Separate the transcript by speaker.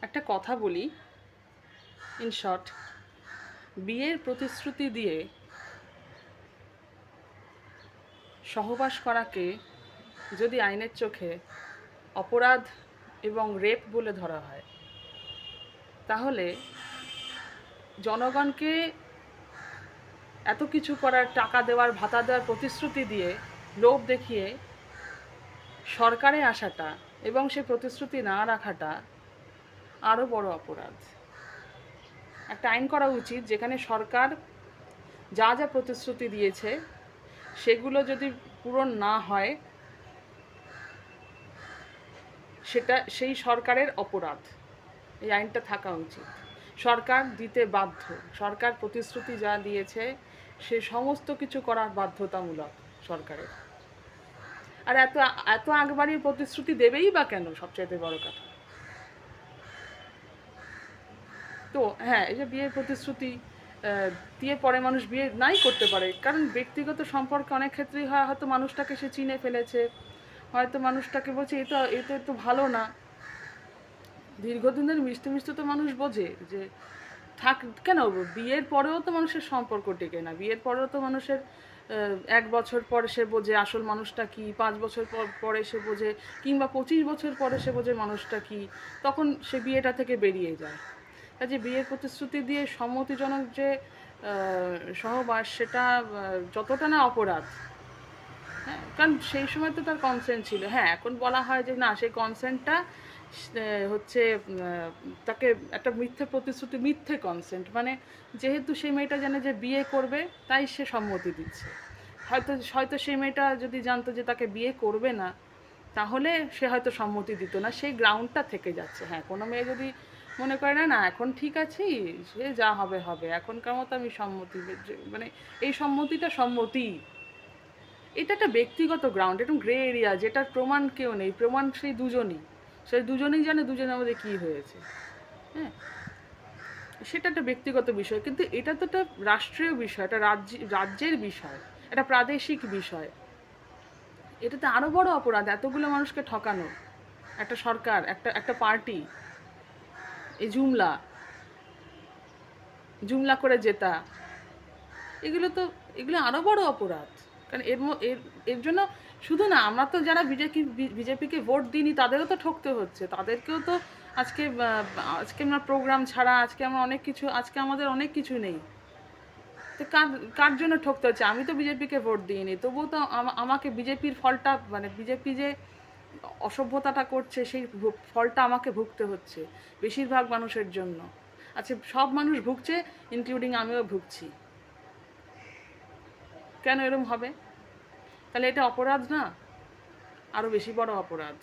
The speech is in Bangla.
Speaker 1: একটা কথা বলি, ইন শর্ট, বিয়ের প্রতিশ্রুতি দিয়ে সহবাস করাকে যদি আইনের চোখে অপরাধ এবং রেপ বলে ধরা হয়, তাহলে জনগণকে এত কিছু করার, টাকা দেওয়ার, ভাতা দেওয়ার প্রতিশ্রুতি দিয়ে লোভ দেখিয়ে সরকারে আসাটা এবং সে প্রতিশ্রুতি না রাখাটা আরও বড় অপরাধ। একটা আইন করা উচিত যেখানে সরকার যা যা প্রতিশ্রুতি দিয়েছে সেগুলো যদি পূরণ না হয় সেটা সেই সরকারের অপরাধ। এই আইনটা থাকা উচিত। সরকার দিতে বাধ্য, সরকার প্রতিশ্রুতি যা দিয়েছে সে সমস্ত কিছু করার বাধ্যতামূলক সরকারের। আর এত এত আগবাড়িয়ে প্রতিশ্রুতি দেবেই বা কেন? সবচাইতে বড় কথা তো হ্যাঁ, এই যে বিয়ের প্রতিশ্রুতি দিয়ে পরে মানুষ বিয়ে নাই করতে পারে, কারণ ব্যক্তিগত সম্পর্কে অনেক ক্ষেত্রেই হয় হয়তো মানুষটাকে সে চিনে ফেলেছে, হয়তো মানুষটাকে বলছে এটা তো ভালো না। দীর্ঘদিনের মিশতে মিশতে তো মানুষ বোঝে যে থাক কেন, বিয়ের পরেও তো মানুষের সম্পর্ক টেকে না। বিয়ের পরেও তো মানুষের 1 বছর পরে সে বোঝে আসল মানুষটা কি, 5 বছর পরে সে বোঝে, কিংবা 25 বছর পরে সে বোঝে মানুষটা কি, তখন সে বিয়েটা থেকে বেরিয়ে যায়। কাজে বিয়ের প্রতিশ্রুতি দিয়ে সম্মতিজনক যে সহবাস, সেটা যতটা না অপরাধ, হ্যাঁ, কারণ সেই সময় তো তার কনসেন্ট ছিল। হ্যাঁ, এখন বলা হয় যে না, সেই কনসেন্টটা হচ্ছে তাকে একটা মিথ্যে প্রতিশ্রুতি, মিথ্যে কনসেন্ট, মানে যেহেতু সেই মেয়েটা জানে যে বিয়ে করবে তাই সে সম্মতি দিচ্ছে। হয়তো হয়তো সেই মেয়েটা যদি জানতো যে তাকে বিয়ে করবে না, তাহলে সে হয়তো সম্মতি দিত না, সেই গ্রাউন্ডটা থেকে যাচ্ছে। হ্যাঁ, কোনো মেয়ে যদি মনে করে না না এখন ঠিক আছি, সে যা হবে হবে, এখনকার মতো আমি সম্মতি, মানে এই সম্মতিটা সম্মতি, এটা একটা ব্যক্তিগত গ্রাউন্ড, এটা গ্রে এরিয়া, যেটার প্রমাণ কেউ নেই, প্রমাণ সেই দুজনেই জানে দুজনের মধ্যে কী হয়েছে। হ্যাঁ, সেটা একটা ব্যক্তিগত বিষয়, কিন্তু এটা তো একটা রাষ্ট্রীয় বিষয়, একটা রাজ্যের বিষয়, একটা প্রাদেশিক বিষয়। এটাতে আরও বড় অপরাধ এতগুলো মানুষকে ঠকানো, একটা সরকার, একটা একটা পার্টি, এই জুমলা করে জেতা, এগুলো তো, এগুলো আরও বড় অপরাধ। কারণ এর জন্য শুধু না, আমরা তো যারা বিজেপিকে ভোট দিইনি তাদেরও তো ঠকতে হচ্ছে, তাদেরকেও তো আজকে আজকে আমরা প্রোগ্রাম ছাড়া, আজকে আমাদের অনেক কিছু নেই। তো কার কার জন্য ঠকতে হচ্ছে? আমি তো বিজেপিকে ভোট দিইনি, তবুও তো আমাকে বিজেপির ফলটা, মানে বিজেপি যে অসভ্যতাটা করছে সেই ফলটা আমাকে ভুগতে হচ্ছে বেশিরভাগ মানুষের জন্য। আচ্ছা, সব মানুষ ভুগছে, ইনক্লুডিং আমিও ভুগছি, কেন এরম হবে? তাহলে এটা অপরাধ না? আরও বেশি বড় অপরাধ।